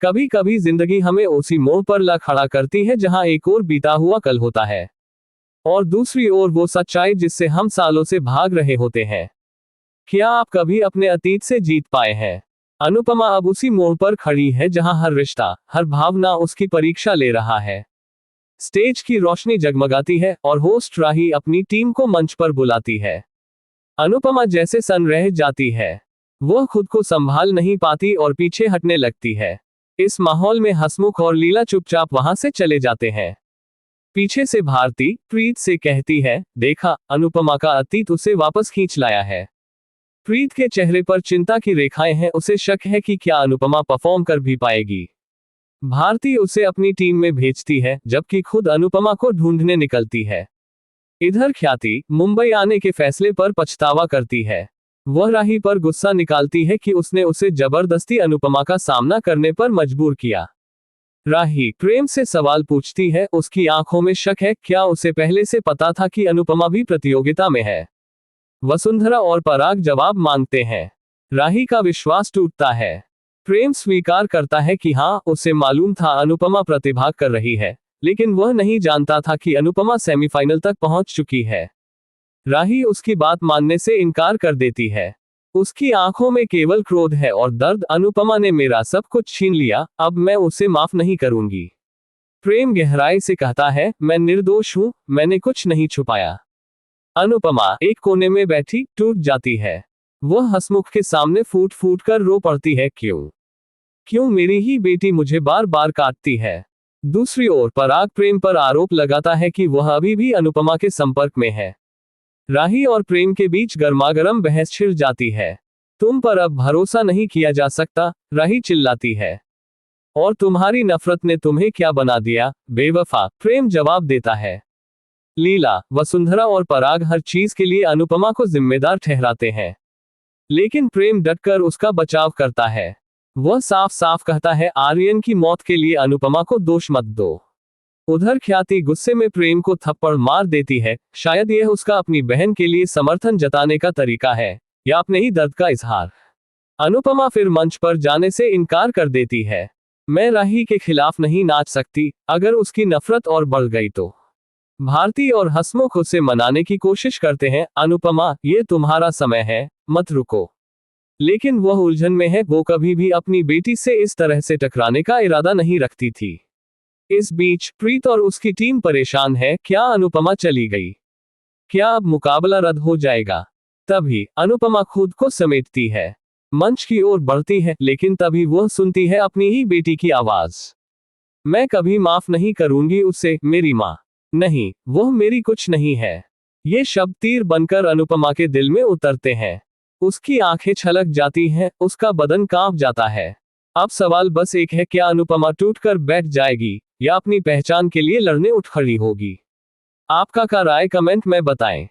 कभी कभी जिंदगी हमें उसी मोड़ पर ला खड़ा करती है जहां एक ओर बीता हुआ कल होता है और दूसरी ओर वो सच्चाई जिससे हम सालों से भाग रहे होते हैं। क्या आप कभी अपने अतीत से जीत पाए हैं? अनुपमा अब उसी मोड़ पर खड़ी है जहां हर रिश्ता, हर भावना उसकी परीक्षा ले रहा है। स्टेज की रोशनी जगमगाती है और होस्ट राही अपनी टीम को मंच पर बुलाती है। अनुपमा जैसे सन रह जाती है। वह खुद को संभाल नहीं पाती और पीछे हटने लगती है। इस माहौल में हसमुख और लीला चुपचाप वहां से चले जाते हैं। पीछे से भारती प्रीत से कहती है, देखा, अनुपमा का अतीत उसे वापस खींच लाया है। प्रीत के चेहरे पर चिंता की रेखाएं हैं, उसे शक है कि क्या अनुपमा परफॉर्म कर भी पाएगी। भारती उसे अपनी टीम में भेजती है जबकि खुद अनुपमा को ढूंढने निकलती है। इधर ख्याति मुंबई आने के फैसले पर पछतावा करती है। वह राही पर गुस्सा निकालती है कि उसने उसे जबरदस्ती अनुपमा का सामना करने पर मजबूर किया। राही प्रेम से सवाल पूछती है, उसकी आंखों में शक है, क्या उसे पहले से पता था कि अनुपमा भी प्रतियोगिता में है? वसुंधरा और पराग जवाब मांगते हैं। राही का विश्वास टूटता है। प्रेम स्वीकार करता है कि हाँ, उसे मालूम था अनुपमा प्रतिभाग कर रही है, लेकिन वह नहीं जानता था कि अनुपमा सेमीफाइनल तक पहुंच चुकी है। राही उसकी बात मानने से इनकार कर देती है। उसकी आंखों में केवल क्रोध है और दर्द। अनुपमा ने मेरा सब कुछ छीन लिया, अब मैं उसे माफ नहीं करूंगी। प्रेम गहराई से कहता है, मैं निर्दोष हूं, मैंने कुछ नहीं छुपाया। अनुपमा एक कोने में बैठी टूट जाती है। वह हसमुख के सामने फूट फूट कर रो पड़ती है, क्यों मेरी ही बेटी मुझे बार बार काटती है। दूसरी ओर पराग प्रेम पर आरोप लगाता है कि वह अभी भी अनुपमा के संपर्क में है। राही और प्रेम के बीच गर्मागरम बहस छिड़ जाती है। तुम पर अब भरोसा नहीं किया जा सकता, राही चिल्लाती है। और तुम्हारी नफरत ने तुम्हें क्या बना दिया, बेवफा, प्रेम जवाब देता है। लीला, वसुंधरा और पराग हर चीज के लिए अनुपमा को जिम्मेदार ठहराते हैं, लेकिन प्रेम डटकर उसका बचाव करता है। वह साफ साफ कहता है, आर्यन की मौत के लिए अनुपमा को दोष मत दो। उधर ख्याति गुस्से में प्रेम को थप्पड़ मार देती है। शायद यह उसका अपनी बहन के लिए समर्थन जताने का तरीका है, या अपने ही दर्द का इजहार। अनुपमा फिर मंच पर जाने से इनकार कर देती है। मैं राही के खिलाफ नहीं नाच सकती, अगर उसकी नफरत और बढ़ गई तो। भारती और हसमुख उसे मनाने की कोशिश करते हैं, अनुपमा, ये तुम्हारा समय है, मत रुको। लेकिन वह उलझन में है, वो कभी भी अपनी बेटी से इस तरह से टकराने का इरादा नहीं रखती थी। इस बीच प्रीत और उसकी टीम परेशान है, क्या अनुपमा चली गई? क्या अब मुकाबला रद्द हो जाएगा? तभी अनुपमा खुद को समेटती है, मंच की ओर बढ़ती है, लेकिन तभी वह सुनती है अपनी ही बेटी की आवाज। मैं कभी माफ नहीं करूंगी उसे, मेरी माँ नहीं, वह मेरी कुछ नहीं है। ये शब्द तीर बनकर अनुपमा के दिल में उतरते हैं। उसकी आंखें छलक जाती हैं, उसका बदन कांप जाता है। अब सवाल बस एक है, क्या अनुपमा टूटकर बैठ जाएगी या अपनी पहचान के लिए लड़ने उठ खड़ी होगी? आपका क्या राय कमेंट में बताएं।